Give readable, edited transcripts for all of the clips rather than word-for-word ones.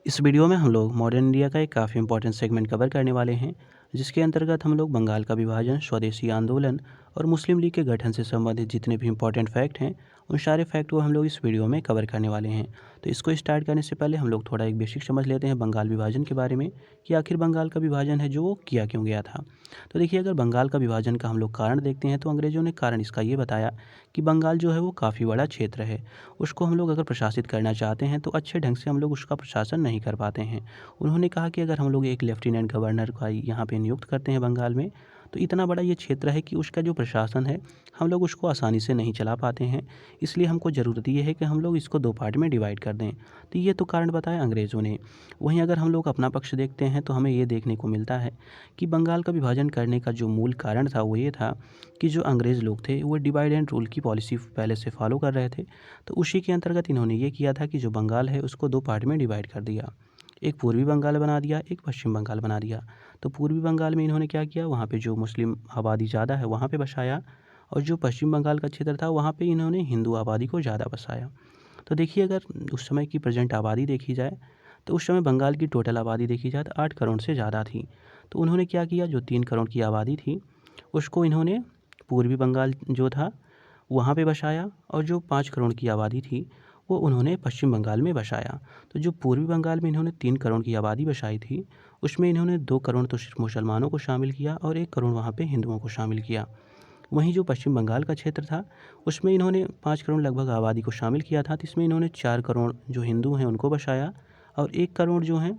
इस वीडियो में हम लोग मॉडर्न इंडिया का एक काफ़ी इंपॉर्टेंट सेगमेंट कवर करने वाले हैं, जिसके अंतर्गत हम लोग बंगाल का विभाजन, स्वदेशी आंदोलन और मुस्लिम लीग के गठन से संबंधित जितने भी इंपॉर्टेंट फैक्ट हैं, उन सारे फैक्ट को हम लोग इस वीडियो में कवर करने वाले हैं। तो इसको स्टार्ट करने से पहले हम लोग थोड़ा एक बेसिक समझ लेते हैं बंगाल विभाजन के बारे में, कि आखिर बंगाल का विभाजन है जो वो किया क्यों गया था। तो देखिए, अगर बंगाल का विभाजन का हम लोग कारण देखते हैं तो अंग्रेज़ों ने कारण इसका ये बताया कि बंगाल जो है वो काफ़ी बड़ा क्षेत्र है। उसको हम लोग अगर प्रशासित करना चाहते हैं तो अच्छे ढंग से हम लोग उसका प्रशासन नहीं कर पाते हैं। उन्होंने कहा कि अगर हम लोग एक लेफ्टिनेंट गवर्नर का यहाँ पे नियुक्त करते हैं बंगाल में, तो इतना बड़ा ये क्षेत्र है कि उसका जो प्रशासन है, हम लोग उसको आसानी से नहीं चला पाते हैं। इसलिए हमको ज़रूरत ये है कि हम लोग इसको 2 पार्ट में डिवाइड कर दें। तो ये तो कारण बताया अंग्रेज़ों ने। वहीं अगर हम लोग अपना पक्ष देखते हैं तो हमें ये देखने को मिलता है कि बंगाल का विभाजन करने का जो मूल कारण था वो ये था कि जो अंग्रेज़ लोग थे वो डिवाइड एंड रूल की पॉलिसी पहले से फॉलो कर रहे थे। तो उसी के अंतर्गत इन्होंने ये किया था कि जो बंगाल है उसको 2 पार्ट में डिवाइड कर दिया। एक पूर्वी बंगाल बना दिया, एक पश्चिम बंगाल बना दिया। तो पूर्वी बंगाल में इन्होंने क्या किया, वहाँ पे जो मुस्लिम आबादी ज़्यादा है वहाँ पे बसाया, और जो पश्चिम बंगाल का क्षेत्र था वहाँ पे इन्होंने हिंदू आबादी को ज़्यादा बसाया। तो देखिए, अगर उस समय की प्रेज़ेंट आबादी देखी जाए, तो उस समय बंगाल की टोटल आबादी देखी जाए तो 8 करोड़ से ज़्यादा थी। तो उन्होंने क्या किया, जो 3 करोड़ की आबादी थी, उसको इन्होंने पूर्वी बंगाल जो था वहाँ पे बसाया, और जो 5 करोड़ की आबादी थी वो उन्होंने पश्चिम बंगाल में बसाया। तो जो पूर्वी बंगाल में इन्होंने 3 करोड़ की आबादी बसाई थी, उसमें इन्होंने 2 करोड़ तो सिर्फ मुसलमानों को शामिल किया और 1 करोड़ वहाँ पे हिंदुओं को शामिल किया। वहीं जो पश्चिम बंगाल का क्षेत्र था, उसमें इन्होंने 5 करोड़ लगभग आबादी को शामिल किया था, तो इसमें इन्होंने 4 करोड़ जो हिंदू हैं उनको बसाया, और 1 करोड़ जो हैं,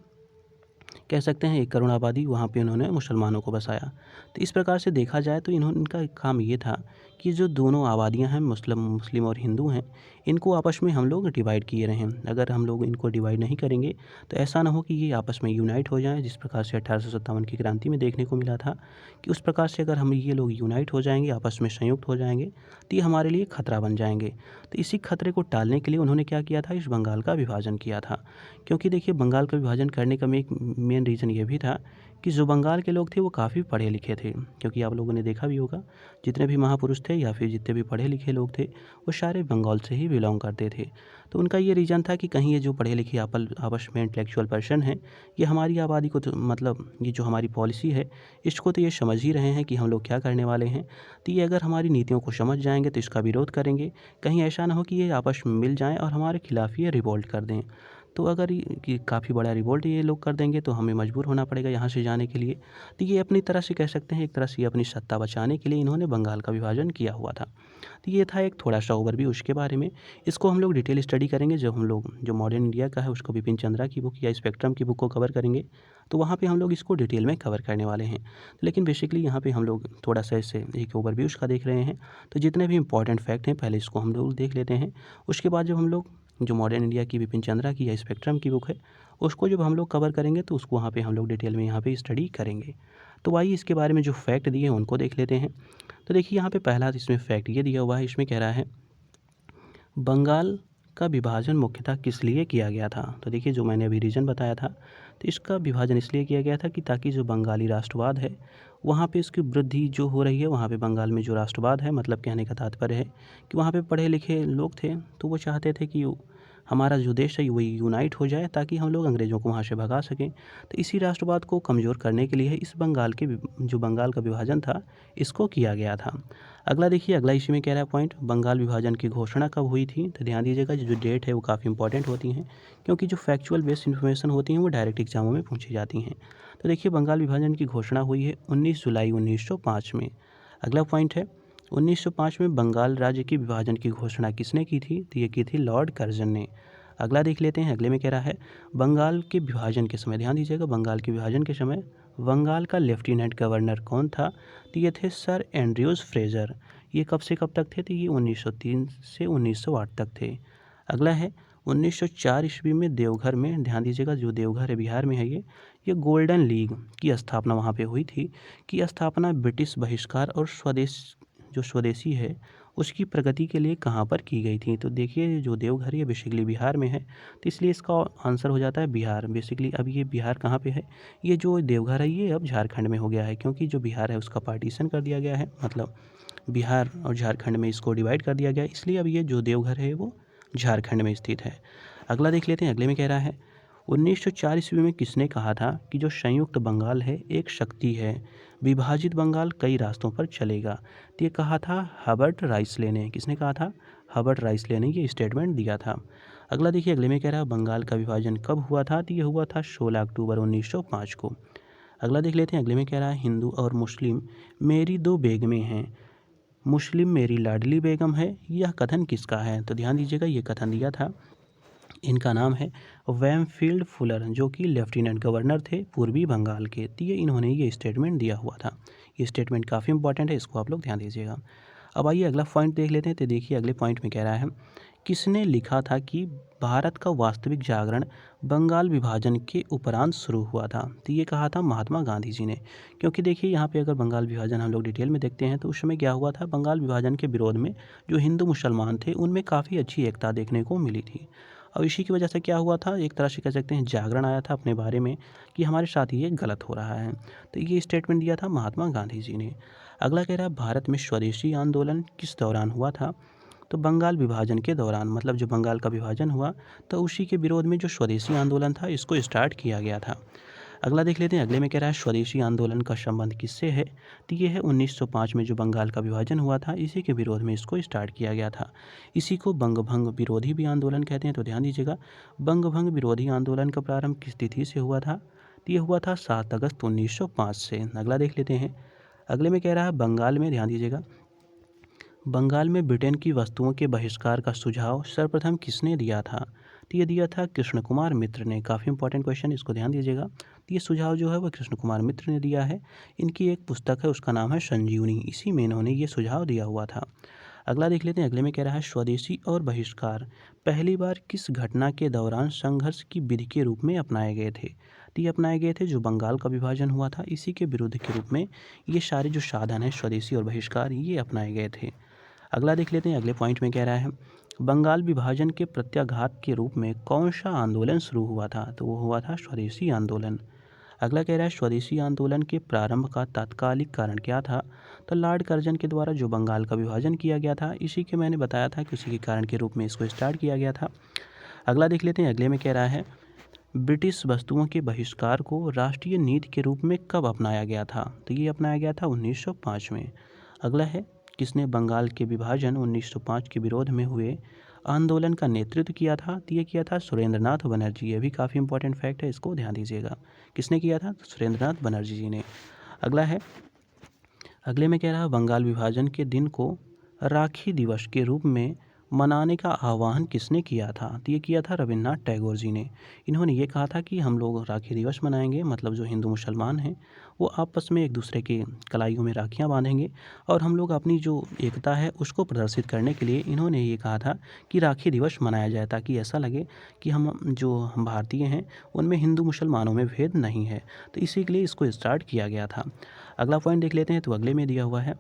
कह सकते हैं 1 करोड़ आबादी, वहाँ पे उन्होंने मुसलमानों को बसाया। तो इस प्रकार से देखा जाए तो इनका एक काम ये था कि जो दोनों आबादियाँ हैं, मुस्लिम और हिंदू हैं, इनको आपस में हम लोग डिवाइड किए रहें। अगर हम लोग इनको डिवाइड नहीं करेंगे तो ऐसा ना हो कि ये आपस में यूनाइट हो जाएँ, जिस प्रकार से 1857 की क्रांति में देखने को मिला था कि उस प्रकार से अगर हम ये लोग यूनाइट हो जाएँगे, आपस में संयुक्त हो जाएँगे, तो ये हमारे लिए खतरा बन जाएँगे। तो इसी खतरे को टालने के लिए उन्होंने क्या किया था, इस बंगाल का विभाजन किया था। क्योंकि देखिए, बंगाल का विभाजन करने का एक मेन रीज़न ये भी था कि जो बंगाल के लोग थे वो काफ़ी पढ़े लिखे थे। क्योंकि आप लोगों ने देखा भी होगा, जितने भी महापुरुष थे या फिर जितने भी पढ़े लिखे लोग थे, वो सारे बंगाल से ही बिलोंग करते थे। तो उनका ये रीज़न था कि कहीं ये जो पढ़े लिखे आपस में इंटेलेक्चुअल पर्सन हैं, ये हमारी आबादी को तो मतलब ये जो हमारी पॉलिसी है, इसको तो ये समझ ही रहे हैं कि हम लोग क्या करने वाले हैं। तो ये अगर हमारी नीतियों को समझ जाएंगे तो इसका विरोध करेंगे। कहीं ऐसा ना हो कि ये आपस में मिल जाएं और हमारे खिलाफ ये रिवोल्ट कर दें। तो अगर ये कि काफ़ी बड़ा रिवोल्ट ये लोग कर देंगे तो हमें मजबूर होना पड़ेगा यहाँ से जाने के लिए। तो ये अपनी तरह से कह सकते हैं, एक तरह से ये अपनी सत्ता बचाने के लिए इन्होंने बंगाल का विभाजन किया हुआ था। तो ये था एक थोड़ा-सा ओवरव्यू उसके बारे में। इसको हम लोग डिटेल स्टडी करेंगे जब हम लोग जो मॉडर्न इंडिया का है उसको बिपिन चंद्रा की बुक या स्पेक्ट्रम की बुक को कवर करेंगे, तो वहाँ पे हम लोग इसको डिटेल में कवर करने वाले हैं। लेकिन बेसिकली यहाँ पे हम लोग थोड़ा-सा इससे एक ओवरव्यू उसका देख रहे हैं। तो जितने भी इम्पोर्टेंट फैक्ट हैं पहले इसको हम लोग देख लेते हैं। उसके बाद जब हम लोग जो मॉडर्न इंडिया की बिपिन चंद्रा की या स्पेक्ट्रम की बुक है, उसको जब हम लोग कवर करेंगे तो उसको वहाँ पे हम लोग डिटेल में यहाँ पे स्टडी करेंगे। तो आइए इसके बारे में जो फैक्ट दिए हैं उनको देख लेते हैं। तो देखिए, यहाँ पे पहला इसमें फैक्ट ये दिया हुआ है, इसमें कह रहा है बंगाल का विभाजन मुख्यतः किस लिए किया गया था। तो देखिए, जो मैंने अभी रीज़न बताया था, तो इसका विभाजन इसलिए किया गया था कि ताकि जो बंगाली राष्ट्रवाद है वहाँ पे इसकी वृद्धि जो हो रही है, वहाँ पे बंगाल में जो राष्ट्रवाद है, मतलब कहने का तात्पर्य है कि वहाँ पे पढ़े लिखे लोग थे, तो वो चाहते थे कि हमारा जो देश है वही यूनाइट हो जाए ताकि हम लोग अंग्रेज़ों को वहाँ से भगा सकें। तो इसी राष्ट्रवाद को कमज़ोर करने के लिए इस बंगाल के जो बंगाल का विभाजन था, इसको किया गया था। अगला देखिए, अगला इसी में कह रहा है पॉइंट, बंगाल विभाजन की घोषणा कब हुई थी। तो ध्यान दीजिएगा, जो डेट है वो काफ़ी इंपॉर्टेंट होती हैं, क्योंकि जो फैक्चुअल बेस्ड इन्फॉर्मेशन होती हैं वो डायरेक्ट एग्जामों में पूछी जाती हैं। तो देखिए, बंगाल विभाजन की घोषणा हुई है 19 जुलाई 1905 में। अगला पॉइंट है, 1905 में बंगाल राज्य की विभाजन की घोषणा किसने की थी। तो ये की थी लॉर्ड कर्जन ने। अगला देख लेते हैं, अगले में कह रहा है बंगाल के विभाजन के समय, ध्यान दीजिएगा, बंगाल के विभाजन के समय बंगाल का लेफ्टिनेंट गवर्नर कौन था। तो ये थे सर एंड्रयूज़ फ्रेज़र। ये कब से कब तक थे, तो ये 1903 से 1908 तक थे। अगला है 1904 ईस्वी में देवघर में, ध्यान दीजिएगा, जो देवघर है बिहार में है, ये गोल्डन लीग की स्थापना वहाँ पे हुई थी। कि स्थापना ब्रिटिश बहिष्कार और जो स्वदेशी है उसकी प्रगति के लिए कहाँ पर की गई थी। तो देखिए, जो देवघर ये बेसिकली बिहार में है, तो इसलिए इसका आंसर हो जाता है बिहार। बेसिकली अब ये बिहार कहाँ पे है, ये जो देवघर है ये अब झारखंड में हो गया है, क्योंकि जो बिहार है उसका पार्टीशन कर दिया गया है, मतलब बिहार और झारखंड में इसको डिवाइड कर दिया गया है, इसलिए अब ये जो देवघर है वो झारखंड में स्थित है। अगला देख लेते हैं, अगले में कह रहा है 1904 ईस्वी में किसने कहा था कि जो संयुक्त बंगाल है एक शक्ति है, विभाजित बंगाल कई रास्तों पर चलेगा? तो ये कहा था हर्बर्ट राइसले ने। किसने कहा था? हर्बर्ट राइसले ने ये स्टेटमेंट दिया था। अगला देखिए, अगले में कह रहा है बंगाल का विभाजन कब हुआ था? तो ये हुआ था 16 अक्टूबर 1905 को। अगला देख लेते हैं, अगले में कह रहा है हिंदू और मुस्लिम मेरी दो बेगमें हैं, मुस्लिम मेरी लाडली बेगम है, यह कथन किसका है? तो ध्यान दीजिएगा, ये कथन दिया था, इनका नाम है वैमफील्ड फुलर, जो कि लेफ्टिनेंट गवर्नर थे पूर्वी बंगाल के। तो ये इन्होंने ये स्टेटमेंट दिया हुआ था। ये स्टेटमेंट काफ़ी इंपॉर्टेंट है, इसको आप लोग ध्यान दीजिएगा। अब आइए अगला पॉइंट देख लेते हैं। तो देखिए अगले पॉइंट में कह रहा है किसने लिखा था कि भारत का वास्तविक जागरण बंगाल विभाजन के उपरांत शुरू हुआ था? तो ये कहा था महात्मा गांधी जी ने। क्योंकि देखिए यहाँ पे अगर बंगाल विभाजन हम लोग डिटेल में देखते हैं तो उस समय क्या हुआ था, बंगाल विभाजन के विरोध में जो हिंदू मुसलमान थे उनमें काफ़ी अच्छी एकता देखने को मिली थी। और इसी की वजह से क्या हुआ था, एक तरह से कह सकते हैं जागरण आया था अपने बारे में कि हमारे साथ ये गलत हो रहा है। तो ये स्टेटमेंट दिया था महात्मा गांधी जी ने। अगला कह रहा है भारत में स्वदेशी आंदोलन किस दौरान हुआ था? तो बंगाल विभाजन के दौरान, मतलब जो बंगाल का विभाजन हुआ तो उसी के विरोध में जो स्वदेशी आंदोलन था इसको स्टार्ट किया गया था। अगला देख लेते हैं, अगले में कह रहा है स्वदेशी आंदोलन का संबंध किससे है? तो ये है 1905 में जो बंगाल का विभाजन हुआ था इसी के विरोध में इसको स्टार्ट किया गया था। इसी को बंग भंग विरोधी भी आंदोलन कहते हैं। तो ध्यान दीजिएगा, बंग भंग विरोधी आंदोलन का प्रारंभ किस तिथि से हुआ था? तो ये हुआ था 7 अगस्त 1905 से। अगला देख लेते हैं, अगले में कह रहा है बंगाल में, ध्यान दीजिएगा, बंगाल में ब्रिटेन की वस्तुओं के बहिष्कार का सुझाव सर्वप्रथम किसने दिया था? तो ये दिया था कृष्ण कुमार मित्र ने। काफ़ी इंपॉर्टेंट क्वेश्चन, इसको ध्यान दीजिएगा। तो ये सुझाव जो है वो कृष्ण कुमार मित्र ने दिया है। इनकी एक पुस्तक है उसका नाम है संजीवनी, इसी में इन्होंने ये सुझाव दिया हुआ था। अगला देख लेते हैं, अगले में कह रहा है स्वदेशी और बहिष्कार पहली बार किस घटना के दौरान संघर्ष की विधि के रूप में अपनाए गए थे? तो ये अपनाए गए थे जो बंगाल का विभाजन हुआ था इसी के विरुद्ध के रूप में ये सारे जो साधन है स्वदेशी और बहिष्कार ये अपनाए गए थे। अगला देख लेते हैं, अगले पॉइंट में कह रहा है बंगाल विभाजन के प्रत्याघात के रूप में कौन सा आंदोलन शुरू हुआ था? तो वो हुआ था स्वदेशी आंदोलन। अगला कह रहा है स्वदेशी आंदोलन के प्रारंभ का तात्कालिक कारण क्या था? तो लॉर्ड कर्जन के द्वारा जो बंगाल का विभाजन किया गया था इसी के मैंने बताया था कि उसी के कारण के रूप में इसको स्टार्ट किया गया था। अगला देख लेते हैं, अगले में कह रहा है ब्रिटिश वस्तुओं के बहिष्कार को राष्ट्रीय नीति के रूप में कब अपनाया गया था? तो ये अपनाया गया था 1905 में। अगला है किसने बंगाल के विभाजन 1905 के विरोध में हुए आंदोलन का नेतृत्व किया था? तो ये किया था सुरेंद्रनाथ बनर्जी। ये भी काफ़ी इंपॉर्टेंट फैक्ट है, इसको ध्यान दीजिएगा। किसने किया था? तो सुरेंद्रनाथ बनर्जी जी ने। अगला है, अगले में कह रहा है बंगाल विभाजन के दिन को राखी दिवस के रूप में मनाने का आह्वान किसने किया था? तो ये किया था रविन्द्रनाथ टैगोर जी ने। इन्होंने ये कहा था कि हम लोग राखी दिवस मनाएंगे, मतलब जो हिंदू मुसलमान हैं वो आपस में एक दूसरे के कलाइयों में राखियाँ बांधेंगे और हम लोग अपनी जो एकता है उसको प्रदर्शित करने के लिए इन्होंने ये कहा था कि राखी दिवस मनाया जाए, ताकि ऐसा लगे कि हम भारतीय हैं उनमें हिंदू मुसलमानों में भेद नहीं है। तो इसी के लिए इसको स्टार्ट किया गया था। अगला पॉइंट देख लेते हैं। तो अगले में दिया हुआ है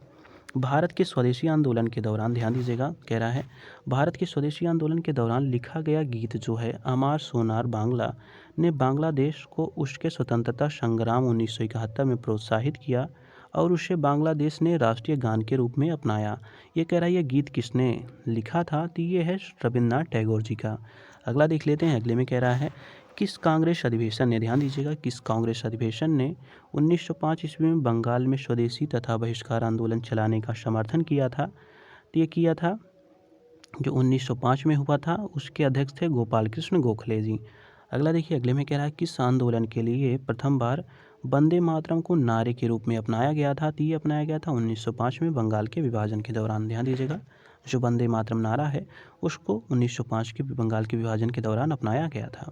भारत के स्वदेशी आंदोलन के दौरान, ध्यान दीजिएगा, कह रहा है भारत के स्वदेशी आंदोलन के दौरान लिखा गया गीत जो है अमार सोनार बांग्ला ने बांग्लादेश को उसके स्वतंत्रता संग्राम 1971 में प्रोत्साहित किया और उसे बांग्लादेश ने राष्ट्रीय गान के रूप में अपनाया। ये कह रहा है ये गीत किसने लिखा था? तो ये है रविन्द्रनाथ टैगोर जी का। अगला देख लेते हैं, अगले में कह रहा है किस कांग्रेस अधिवेशन ने, ध्यान दीजिएगा, किस कांग्रेस अधिवेशन ने 1905 ईस्वी में बंगाल में स्वदेशी तथा बहिष्कार आंदोलन चलाने का समर्थन किया था? तो ये किया था जो 1905 में हुआ था, उसके अध्यक्ष थे गोपाल कृष्ण गोखले जी। अगला देखिए, अगले में कह रहा है किस आंदोलन के लिए प्रथम बार वंदे मातरम को नारे के रूप में अपनाया गया था? तो ये अपनाया गया था 1905 में बंगाल के विभाजन के दौरान। ध्यान दीजिएगा, जो वंदे मातरम नारा है उसको 1905 के बंगाल के विभाजन के दौरान अपनाया गया था।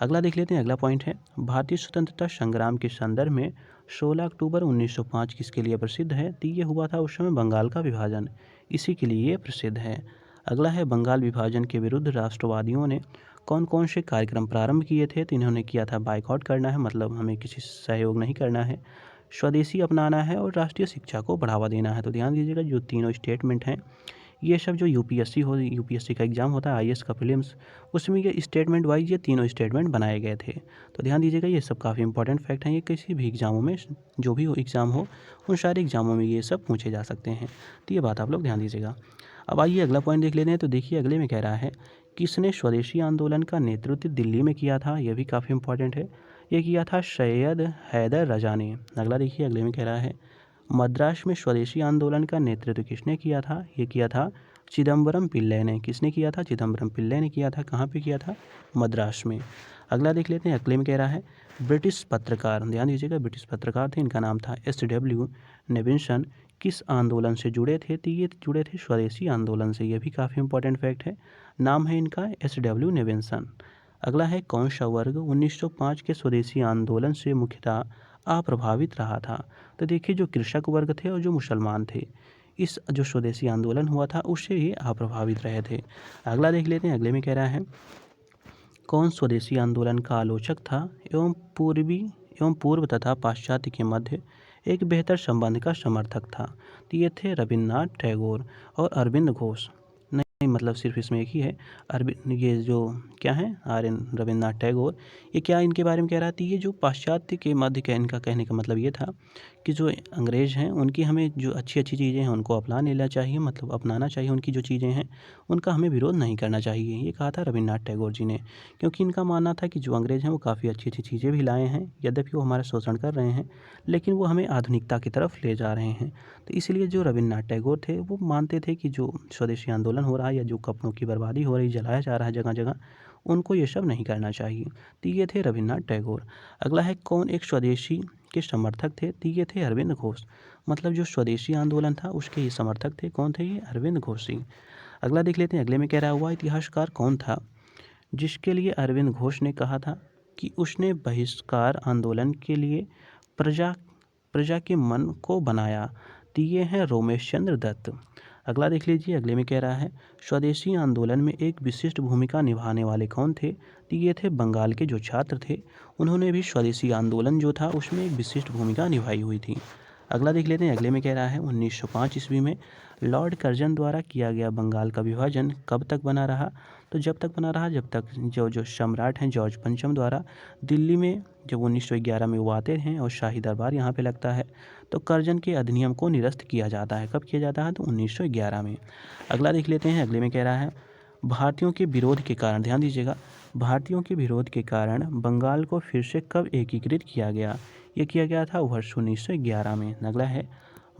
अगला देख लेते हैं, अगला पॉइंट है भारतीय स्वतंत्रता संग्राम के संदर्भ में 16 अक्टूबर 1905 किसके लिए प्रसिद्ध है? तो ये हुआ था उस समय बंगाल का विभाजन, इसी के लिए ये प्रसिद्ध है। अगला है बंगाल विभाजन के विरुद्ध राष्ट्रवादियों ने कौन कौन से कार्यक्रम प्रारंभ किए थे? तो इन्होंने किया था बाइकआउट करना है, मतलब हमें किसी से सहयोग नहीं करना है, स्वदेशी अपनाना है और राष्ट्रीय शिक्षा को बढ़ावा देना है। तो ध्यान दीजिएगा, जो तीनों स्टेटमेंट हैं ये सब जो यूपीएससी का एग्ज़ाम होता है, आईएएस का प्रीलिम्स, उसमें ये स्टेटमेंट वाइज ये तीनों स्टेटमेंट बनाए गए थे। तो ध्यान दीजिएगा, ये सब काफ़ी इंपॉर्टेंट फैक्ट हैं। ये किसी भी एग्ज़ामों में, जो भी एग्ज़ाम हो उन सारे एग्ज़ामों में ये सब पूछे जा सकते हैं। तो ये बात आप लोग ध्यान दीजिएगा। अब आइए अगला पॉइंट देख लेते हैं। तो देखिए अगले में कह रहा है किसने स्वदेशी आंदोलन का नेतृत्व दिल्ली में किया था, यह भी काफ़ी इंपॉर्टेंट है। ये किया था सैयद हैदर रजा ने। अगला देखिए, अगले में कह रहा है मद्रास में स्वदेशी आंदोलन का नेतृत्व किसने किया था, ये किया था चिदम्बरम पिल्लै ने। किसने किया था, चिदम्बरम पिल्लै ने किया था। कहाँ पे किया था, मद्रास में। अगला देख लेते हैं, अगले में कह रहा है ब्रिटिश पत्रकार, ध्यान दीजिएगा, ब्रिटिश पत्रकार थे, इनका नाम था SW नेविंसन। किस आंदोलन से जुड़े थे, तो ये जुड़े थे स्वदेशी आंदोलन से। ये भी काफ़ी इंपॉर्टेंट फैक्ट है। नाम है इनका SW नेविंसन। अगला है कौन सा वर्ग 1905 के स्वदेशी आंदोलन से मुख्यतः अप्रभावित रहा था। तो देखिए, जो कृषक वर्ग थे और जो मुसलमान थे, इस जो स्वदेशी आंदोलन हुआ था उससे ये अप्रभावित रहे थे। अगला देख लेते हैं, अगले में कह रहा है कौन स्वदेशी आंदोलन का आलोचक था एवं पूर्व तथा पाश्चात्य के मध्य एक बेहतर संबंध का समर्थक था। तो ये थे रविन्द्रनाथ टैगोर और अरविंद घोष। नहीं, मतलब सिर्फ इसमें एक ही है, अरविंद, ये जो क्या है रविन्द्रनाथ टैगोर, ये क्या इनके बारे में कह रहा था, ये जो पाश्चात्य के मध्य का, इनका कहने का मतलब ये था कि जो अंग्रेज़ हैं उनकी हमें जो अच्छी अच्छी चीज़ें हैं उनको अपना लेना चाहिए, मतलब अपनाना चाहिए। उनकी जो चीज़ें हैं उनका हमें विरोध नहीं करना चाहिए, ये कहा था रविन्द्रनाथ टैगोर जी ने। क्योंकि इनका मानना था कि जो अंग्रेज़ हैं वो काफ़ी अच्छी अच्छी चीज़ें भी लाए हैं, यद्यपि वो हमारा शोषण कर रहे हैं, लेकिन वो हमें आधुनिकता की तरफ ले जा रहे हैं। तो इसलिए जो रविन्द्रनाथ टैगोर थे वो मानते थे कि जो स्वदेशी आंदोलन हो रहा है या जो कपड़ों की बर्बादी हो रही, जलाया जा रहा है जगह जगह, उनको ये सब नहीं करना चाहिए। तो ये थे रविन्द्रनाथ टैगोर। अगला है कौन एक स्वदेशी के समर्थक थे, तो ये थे अरविंद घोष। मतलब जो स्वदेशी आंदोलन था उसके ये समर्थक थे। कौन थे ये, अरविंद घोष सिंह। अगला देख लेते हैं, अगले में कह रहा हुआ इतिहासकार कौन था जिसके लिए अरविंद घोष ने कहा था कि उसने बहिष्कार आंदोलन के लिए प्रजा प्रजा के मन को बनाया। तो ये हैं रोमेश चंद्र दत्त। अगला देख लीजिए, अगले में कह रहा है स्वदेशी आंदोलन में एक विशिष्ट भूमिका निभाने वाले कौन थे, तो ये थे बंगाल के जो छात्र थे, उन्होंने भी स्वदेशी आंदोलन जो था उसमें एक विशिष्ट भूमिका निभाई हुई थी। अगला देख लेते हैं, अगले में कह रहा है 1905 ईस्वी में लॉर्ड कर्जन द्वारा किया गया बंगाल का विभाजन कब तक बना रहा। तो जब तक बना रहा जब तक जो सम्राट हैं जॉर्ज पंचम द्वारा दिल्ली में जब 1911 में वो आते हैं और शाही दरबार यहाँ पे लगता है, तो कर्जन के अधिनियम को निरस्त किया जाता है। कब किया जाता है, तो 1911 में। अगला देख लेते हैं, अगले में कह रहा है भारतीयों के विरोध के कारण, ध्यान दीजिएगा, भारतीयों के विरोध के कारण बंगाल को फिर से कब एकीकृत किया गया। ये किया गया था वर्ष 1911 में। अगला है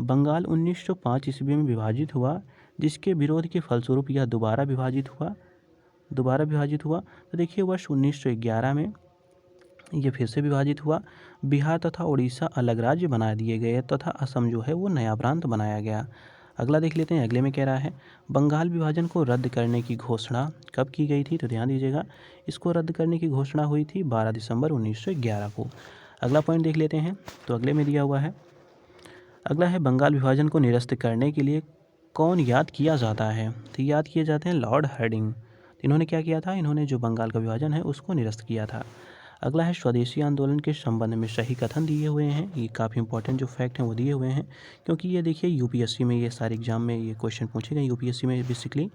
बंगाल 1905 ईस्वी में विभाजित हुआ, जिसके विरोध के फलस्वरूप यह दोबारा विभाजित हुआ। तो देखिए वर्ष 1911 में ये फिर से विभाजित हुआ। बिहार तथा उड़ीसा अलग राज्य बना दिए गए तथा असम जो है वो नया प्रांत बनाया गया। अगला देख लेते हैं, अगले में कह रहा है बंगाल विभाजन को रद्द करने की घोषणा कब की गई थी। तो ध्यान दीजिएगा, इसको रद्द करने की घोषणा हुई थी 12 दिसंबर 1911 को। अगला पॉइंट देख लेते हैं, तो अगले में दिया हुआ है, अगला है बंगाल विभाजन को निरस्त करने के लिए कौन याद किया जाता है। तो याद किए जाते हैं लॉर्ड हार्डिंग। इन्होंने क्या किया था, इन्होंने जो बंगाल का विभाजन है उसको निरस्त किया था। अगला है स्वदेशी आंदोलन के संबंध में सही कथन दिए हुए हैं। ये काफ़ी इंपॉर्टेंट जो फैक्ट हैं वो दिए हुए हैं, क्योंकि ये देखिए यूपीएससी में, ये सारे एग्जाम में ये क्वेश्चन पूछे गए यूपीएससी में बेसिकली।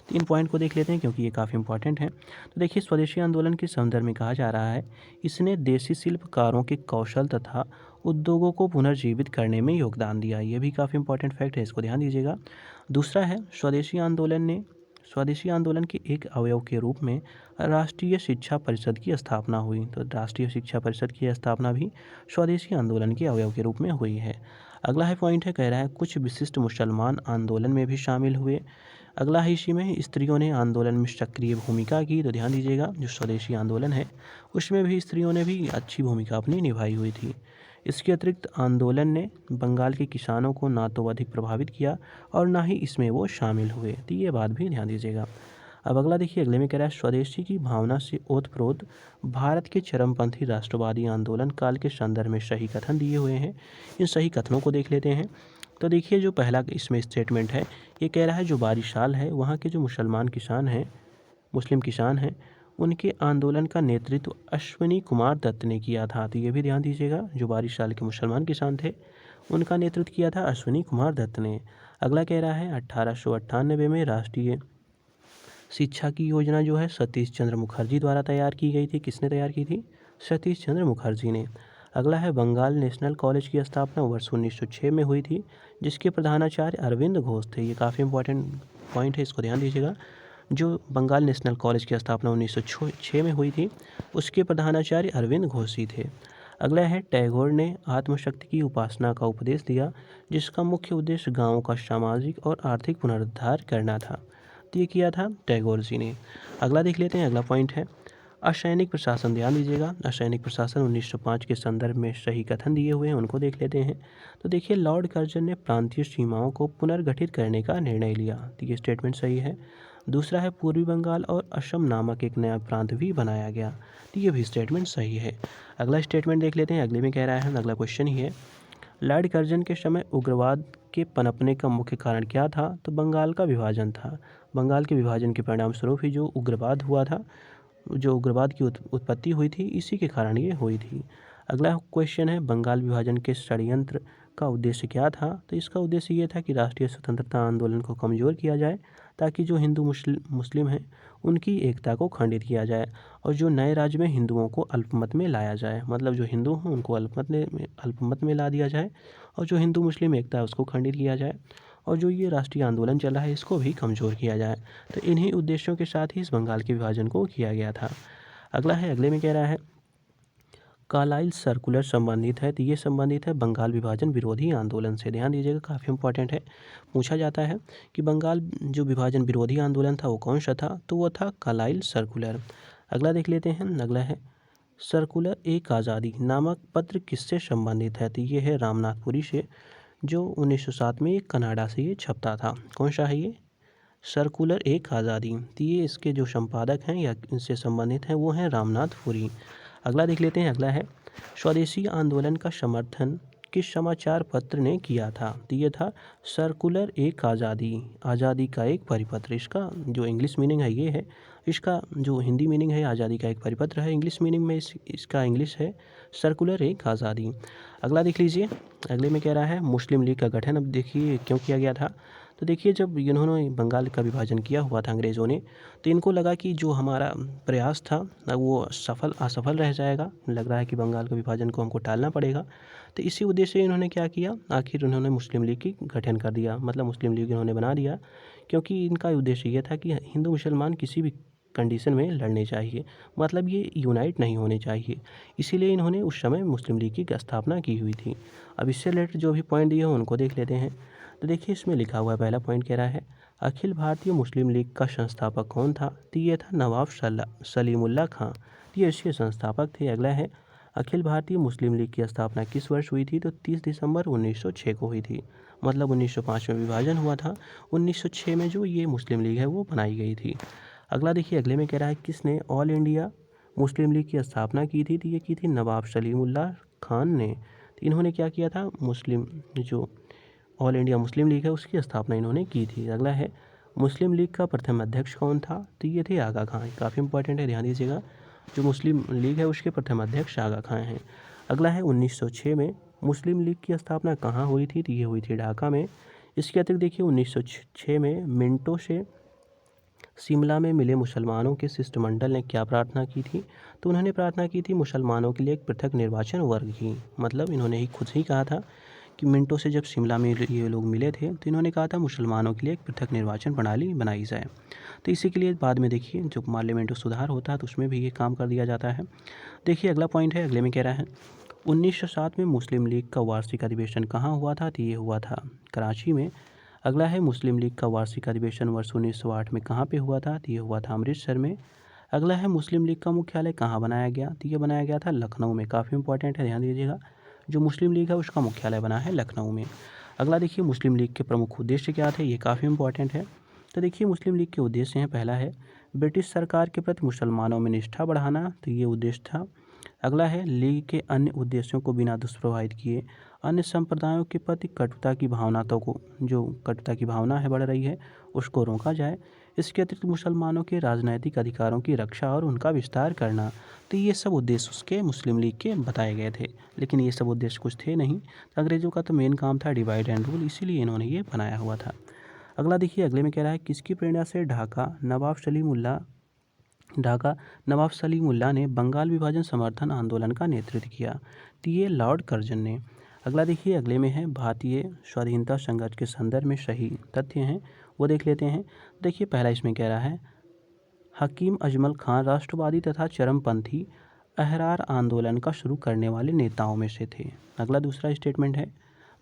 तो इन पॉइंट को देख लेते हैं क्योंकि ये काफ़ी इंपॉर्टेंट है। तो देखिए स्वदेशी आंदोलन के संदर्भ में कहा जा रहा है इसने देसी शिल्पकारों के कौशल तथा उद्योगों को पुनर्जीवित करने में योगदान दिया। ये भी काफ़ी इंपॉर्टेंट फैक्ट है, इसको ध्यान दीजिएगा। दूसरा है स्वदेशी आंदोलन के एक अवयव के रूप में राष्ट्रीय शिक्षा परिषद की स्थापना हुई। तो राष्ट्रीय शिक्षा परिषद की स्थापना भी स्वदेशी आंदोलन के अवयव के रूप में हुई है। अगला है पॉइंट है, कह रहा है कुछ विशिष्ट मुसलमान आंदोलन में भी शामिल हुए। अगला है इसी में स्त्रियों ने आंदोलन में सक्रिय भूमिका की। तो ध्यान दीजिएगा, जो स्वदेशी आंदोलन है उसमें भी स्त्रियों ने भी अच्छी भूमिका अपनी निभाई हुई थी। इसके अतिरिक्त आंदोलन ने बंगाल के किसानों को ना तो अधिक प्रभावित किया और ना ही इसमें वो शामिल हुए। तो ये बात भी ध्यान दीजिएगा। अब अगला देखिए, अगले में कह रहा है स्वदेशी की भावना से ओतप्रोत भारत के चरमपंथी राष्ट्रवादी आंदोलन काल के संदर्भ में सही कथन दिए हुए हैं। इन सही कथनों को देख लेते हैं। तो देखिए जो पहला इसमें स्टेटमेंट है, ये कह रहा है जो बारिशाल है वहाँ के जो मुस्लिम किसान हैं उनके आंदोलन का नेतृत्व अश्विनी कुमार दत्त ने किया था। तो ये भी ध्यान दीजिएगा, जो 22 साल के मुसलमान किसान थे उनका नेतृत्व किया था अश्विनी कुमार दत्त ने। अगला कह रहा है 1898 में राष्ट्रीय शिक्षा की योजना जो है सतीश चंद्र मुखर्जी द्वारा तैयार की गई थी। किसने तैयार की थी, सतीश चंद्र मुखर्जी ने। अगला है बंगाल नेशनल कॉलेज की स्थापना वर्ष 1906 में हुई थी, जिसके प्रधानाचार्य अरविंद घोष थे। ये काफ़ी इंपॉर्टेंट पॉइंट है, इसको ध्यान दीजिएगा। जो बंगाल नेशनल कॉलेज की स्थापना 1906 में हुई थी, उसके प्रधानाचार्य अरविंद घोष ही थे। अगला है, टैगोर ने आत्मशक्ति की उपासना का उपदेश दिया, जिसका मुख्य उद्देश्य गाँवों का सामाजिक और आर्थिक पुनरुद्धार करना था। तो ये किया था टैगोर जी ने। अगला देख लेते हैं, अगला पॉइंट है असैनिक प्रशासन। ध्यान दीजिएगा, असैनिक प्रशासन 1905 के संदर्भ में सही कथन दिए हुए हैं, उनको देख लेते हैं। तो देखिए, लॉर्ड कर्जन ने प्रांतीय सीमाओं को पुनर्गठित करने का निर्णय लिया, तो ये स्टेटमेंट सही है। दूसरा है, पूर्वी बंगाल और असम नामक एक नया प्रांत भी बनाया गया, तो ये भी स्टेटमेंट सही है। अगला स्टेटमेंट देख लेते हैं, अगले में कह रहा है, अगला क्वेश्चन ही है, लॉर्ड कर्जन के समय उग्रवाद के पनपने का मुख्य कारण क्या था? तो बंगाल का विभाजन था। बंगाल के विभाजन के परिणाम स्वरूप ही जो उग्रवाद हुआ था, जो उग्रवाद की उत्पत्ति हुई थी, इसी के कारण ये हुई थी। अगला क्वेश्चन है, बंगाल विभाजन के षड्यंत्र का उद्देश्य क्या था? तो इसका उद्देश्य ये था कि राष्ट्रीय स्वतंत्रता आंदोलन को कमज़ोर किया जाए, ताकि जो हिंदू मुस्लिम हैं उनकी एकता को खंडित किया जाए, और जो नए राज्य में हिंदुओं को अल्पमत में लाया जाए, मतलब जो हिंदू हैं उनको अल्पमत में ला दिया जाए, और जो हिंदू मुस्लिम एकता है उसको खंडित किया जाए, और जो ये राष्ट्रीय आंदोलन चल रहा है इसको भी कमज़ोर किया जाए। तो इन्हीं उद्देश्यों के साथ ही इस बंगाल के विभाजन को किया गया था। अगला है, अगले में कह रहा है कार्लाइल सर्कुलर संबंधित है, तो ये संबंधित है बंगाल विभाजन विरोधी आंदोलन से। ध्यान दीजिएगा, काफ़ी इंपॉर्टेंट है। पूछा जाता है कि बंगाल जो विभाजन विरोधी आंदोलन था वो कौन सा था? तो वो था कार्लाइल सर्कुलर। अगला देख लेते हैं, अगला है सर्कुलर एक आज़ादी नामक पत्र किससे संबंधित है? तो ये है रामनाथपुरी से, जो 1907 में कनाडा से ये छपता था। कौन सा है ये? सर्कुलर एक आज़ादी। तो ये इसके जो संपादक हैं या इनसे संबंधित हैं वो हैं रामनाथपुरी। अगला देख लेते हैं, अगला है स्वदेशी आंदोलन का समर्थन किस समाचार पत्र ने किया था? तो ये था सर्कुलर एक आज़ादी, आज़ादी का एक परिपत्र। इसका जो इंग्लिश मीनिंग है ये है, इसका जो हिंदी मीनिंग है आज़ादी का एक परिपत्र है, इंग्लिश मीनिंग में इसका इंग्लिश है सर्कुलर एक आज़ादी। अगला देख लीजिए, अगले में कह रहा है मुस्लिम लीग का गठन। अब देखिए क्यों किया गया था? तो देखिए, जब इन्होंने बंगाल का विभाजन किया हुआ था अंग्रेज़ों ने, तो इनको लगा कि जो हमारा प्रयास था वो असफल रह जाएगा। लग रहा है कि बंगाल का विभाजन को हमको टालना पड़ेगा। तो इसी उद्देश्य से इन्होंने क्या किया, आखिर उन्होंने मुस्लिम लीग की गठन कर दिया, मतलब मुस्लिम लीग इन्होंने बना दिया, क्योंकि इनका उद्देश्य ये था कि हिंदू मुसलमान किसी भी कंडीशन में लड़ने चाहिए, मतलब ये यूनाइट नहीं होने चाहिए। इसीलिए इन्होंने उस समय मुस्लिम लीग की स्थापना की हुई थी। अब इससे रिलेटेड जो भी पॉइंट दिए हैं उनको देख लेते हैं। तो देखिए, इसमें लिखा हुआ है, पहला पॉइंट कह रहा है अखिल भारतीय मुस्लिम लीग का संस्थापक कौन था? तो ये था नवाब सलीमुल्लाह खां, ये इसके संस्थापक थे। अगला है अखिल भारतीय मुस्लिम लीग की स्थापना किस वर्ष हुई थी? तो 30 दिसंबर 1906 को हुई थी, मतलब 1905 में विभाजन हुआ था, 1906 में जो ये मुस्लिम लीग है वो बनाई गई थी। अगला देखिए, अगले में कह रहा है किसने ऑल इंडिया मुस्लिम लीग की स्थापना की थी? तो ये की थी नवाब सलीमुल्लाह खान ने। तो इन्होंने क्या किया था, मुस्लिम जो ऑल इंडिया मुस्लिम लीग है उसकी स्थापना इन्होंने की थी। अगला है मुस्लिम लीग का प्रथम अध्यक्ष कौन था? तो ये थे आगा खां। काफ़ी इंपॉर्टेंट है, ध्यान दीजिएगा, जो मुस्लिम लीग है उसके प्रथम अध्यक्ष आगा खां हैं। अगला है 1906 में मुस्लिम लीग की स्थापना कहाँ हुई थी? तो ये हुई थी ढाका में। इसके अतिरिक्त देखिए 1906 में मिंटो से शिमला में मिले मुसलमानों के शिष्टमंडल ने क्या प्रार्थना की थी? तो उन्होंने प्रार्थना की थी मुसलमानों के लिए एक पृथक निर्वाचन वर्ग की, मतलब इन्होंने ही खुद ही कहा था कि मिंटो से जब शिमला में ये लोग मिले थे तो इन्होंने कहा था मुसलमानों के लिए एक पृथक निर्वाचन प्रणाली बनाई जाए। तो इसी के लिए बाद में देखिए जो पार्लियामेंट सुधार होता है तो उसमें भी ये काम कर दिया जाता है। देखिए, अगला पॉइंट है, अगले में कह रहा है 1907 में मुस्लिम लीग का वार्षिक अधिवेशन कहाँ हुआ था? तो ये हुआ था कराची में। अगला है मुस्लिम लीग का वार्षिक अधिवेशन वर्ष 1908 में कहाँ पे हुआ था? तो ये हुआ था अमृतसर में। अगला है मुस्लिम लीग का मुख्यालय कहाँ बनाया गया? तो ये बनाया गया था लखनऊ में। काफ़ी इंपॉर्टेंट है, ध्यान दीजिएगा, जो मुस्लिम लीग है उसका मुख्यालय बना है लखनऊ में। अगला देखिए, मुस्लिम लीग के प्रमुख उद्देश्य क्या थे? ये काफ़ी इंपॉर्टेंट है। तो देखिए, मुस्लिम लीग के उद्देश्य हैं, पहला है ब्रिटिश सरकार के प्रति मुसलमानों में निष्ठा बढ़ाना, तो ये उद्देश्य था। अगला है लीग के अन्य उद्देश्यों को बिना दुष्प्रभावित किए अन्य संप्रदायों के प्रति कटुता की भावना को, जो कटुता की भावना है बढ़ रही है, उसको रोका जाए। इसके अतिरिक्त मुसलमानों के राजनैतिक अधिकारों की रक्षा और उनका विस्तार करना। तो ये सब उद्देश्य उसके मुस्लिम लीग के बताए गए थे, लेकिन ये सब उद्देश्य कुछ थे नहीं। तो अंग्रेज़ों का तो मेन काम था डिवाइड एंड रूल, इसीलिए इन्होंने ये बनाया हुआ था। अगला देखिए, अगले में कह रहा है किसकी प्रेरणा से ढाका नवाब सलीमुल्लाह ने बंगाल विभाजन समर्थन आंदोलन का नेतृत्व किया? तो ये लॉर्ड कर्जन ने। अगला देखिए, अगले में है भारतीय स्वाधीनता संघर्ष के संदर्भ में सही तथ्य हैं, वो देख लेते हैं। देखिए, पहला इसमें कह रहा है हकीम अजमल खान राष्ट्रवादी तथा चरमपंथी अहरार आंदोलन का शुरू करने वाले नेताओं में से थे। अगला दूसरा स्टेटमेंट है,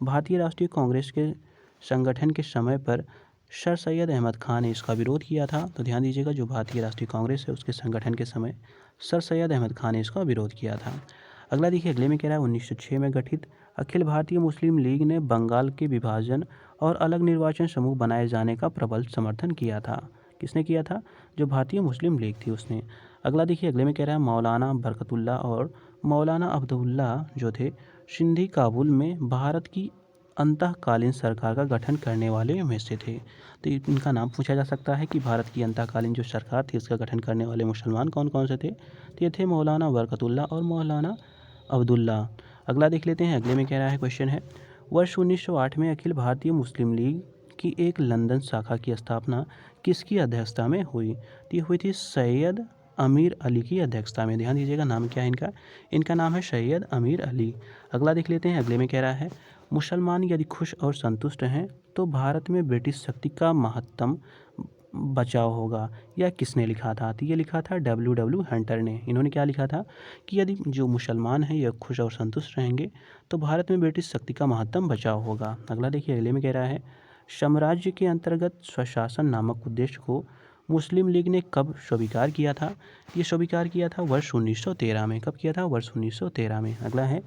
भारतीय राष्ट्रीय कांग्रेस के संगठन के समय पर सर सैयद अहमद खान ने इसका विरोध किया था। तो ध्यान दीजिएगा, जो भारतीय राष्ट्रीय कांग्रेस है उसके संगठन के समय सर सैयद अहमद खान ने इसका विरोध किया था। अगला देखिए, अगले में कह रहा है 1906 में गठित अखिल भारतीय मुस्लिम लीग ने बंगाल के विभाजन और अलग निर्वाचन समूह बनाए जाने का प्रबल समर्थन किया था। किसने किया था? जो भारतीय मुस्लिम लीग थी उसने। अगला देखिए, अगले में कह रहा है मौलाना बरकतुल्ला और मौलाना अब्दुल्ला जो थे सिंधी काबुल में भारत की अंतःकालीन सरकार का गठन करने वाले में से थे। तो इनका नाम पूछा जा सकता है कि भारत की अंतःकालीन जो सरकार थी इसका गठन करने वाले मुसलमान कौन कौन से थे? तो ये थे मौलाना बरकतुल्ला और मौलाना अब्दुल्ला। अगला देख लेते हैं, अगले में कह रहा है, क्वेश्चन है, वर्ष 1908 में अखिल भारतीय मुस्लिम लीग की एक लंदन शाखा की स्थापना किसकी अध्यक्षता में हुई? तो ये हुई थी सैयद अमीर अली की अध्यक्षता में। ध्यान दीजिएगा, नाम क्या है इनका? इनका नाम है सैयद अमीर अली। अगला देख लेते हैं, अगले में कह रहा है, मुसलमान यदि खुश और संतुष्ट हैं तो भारत में ब्रिटिश शक्ति का महत्तम बचाव होगा। यह किसने लिखा था? तो ये लिखा था W हंटर ने। इन्होंने क्या लिखा था कि यदि जो मुसलमान हैं यह खुश और संतुष्ट रहेंगे तो भारत में ब्रिटिश शक्ति का महत्तम बचाव होगा। अगला देखिए, अगले में कह रहा है, साम्राज्य के अंतर्गत स्वशासन नामक उद्देश्य को मुस्लिम लीग ने कब स्वीकार किया था? ये स्वीकार किया था वर्ष 1913 में। कब किया था? वर्ष 1913 में। अगला है,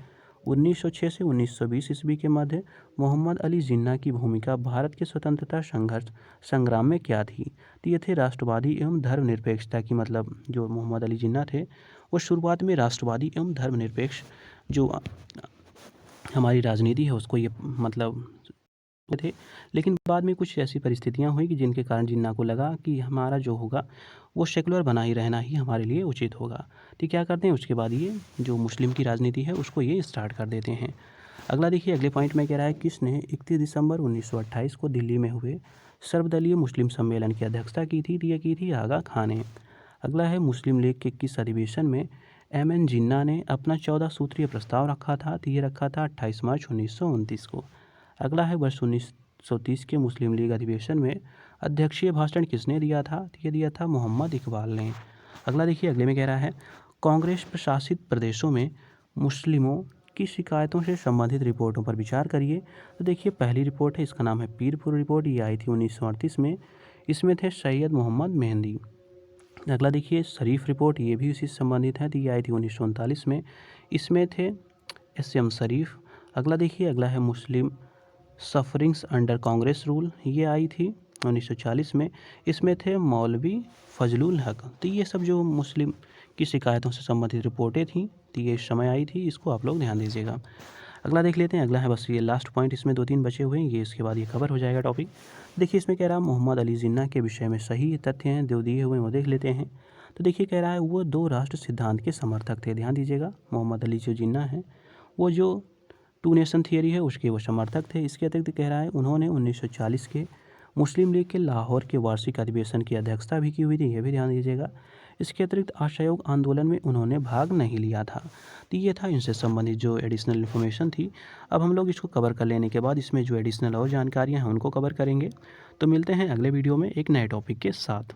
1906 से 1920 ईस्वी के मध्य मोहम्मद अली जिन्ना की भूमिका भारत के स्वतंत्रता संघर्ष संग्राम में क्या थी? तो ये थे राष्ट्रवादी एवं धर्मनिरपेक्षता की, मतलब जो मोहम्मद अली जिन्ना थे वो शुरुआत में राष्ट्रवादी एवं धर्मनिरपेक्ष जो हमारी राजनीति है उसको ये मतलब थे। लेकिन बाद में कुछ ऐसी परिस्थितियां हुई कि जिनके कारण जिन्ना को लगा कि हमारा जो होगा वो सेकुलर बना ही रहना ही हमारे लिए उचित होगा। तो क्या करते हैं, उसके बाद ये जो मुस्लिम की राजनीति है उसको ये स्टार्ट कर देते हैं। अगला देखिए, अगले पॉइंट में कह रहा है, किसने 31 दिसंबर 1928 को दिल्ली में हुए सर्वदलीय मुस्लिम सम्मेलन की अध्यक्षता की थी? तो ये की थी आगा खान ने। अगला है, मुस्लिम लीग के किस अधिवेशन में MN जिन्ना ने अपना 14 सूत्रीय प्रस्ताव रखा था? तो ये रखा था 28 मार्च 1929 को। अगला है, वर्ष 1930 के मुस्लिम लीग अधिवेशन में अध्यक्षीय भाषण किसने दिया था? तो ये दिया था मोहम्मद इकबाल ने। अगला देखिए, अगले में कह रहा है, कांग्रेस प्रशासित प्रदेशों में मुस्लिमों की शिकायतों से संबंधित रिपोर्टों पर विचार करिए। तो देखिए, पहली रिपोर्ट है, इसका नाम है पीरपुर रिपोर्ट। ये आई थी 1938 में। इसमें थे सैयद मोहम्मद मेहंदी। अगला देखिए, शरीफ रिपोर्ट, ये भी इसी से संबंधित है। तो ये आई थी 1939 में। इसमें थे SM शरीफ। अगला देखिए, अगला है मुस्लिम सफरिंग्स अंडर कांग्रेस रूल। ये आई थी 1940 में। इसमें थे मौलवी फजलुल हक। तो ये सब जो मुस्लिम की शिकायतों से संबंधित रिपोर्टें थी तो ये इस समय आई थी, इसको आप लोग ध्यान दीजिएगा। अगला देख लेते हैं, अगला है बस ये लास्ट पॉइंट, इसमें 2-3 बचे हुए हैं, ये इसके बाद ये कवर हो जाएगा टॉपिक। देखिए, इसमें कह रहा है मोहम्मद अली जिन्ना के विषय में सही तथ्य हैं जो दिए हुए हैं वो देख लेते हैं। तो देखिए, कह रहा है वो 2 राष्ट्र सिद्धांत के समर्थक थे। ध्यान दीजिएगा, मोहम्मद अली जो जिन्ना है वो जो 2 नेशन थियरी है उसके वो समर्थक थे। इसके अतिरिक्त कह रहा है उन्होंने 1940 के मुस्लिम लीग के लाहौर के वार्षिक अधिवेशन की अध्यक्षता भी की हुई थी, ये भी ध्यान दीजिएगा। इसके अतिरिक्त असहयोग आंदोलन में उन्होंने भाग नहीं लिया था। तो ये था इनसे संबंधित जो एडिशनल इन्फॉर्मेशन थी। अब हम लोग इसको कवर कर लेने के बाद इसमें जो एडिशनल और जानकारियाँ हैं उनको कवर करेंगे। तो मिलते हैं अगले वीडियो में एक नए टॉपिक के साथ।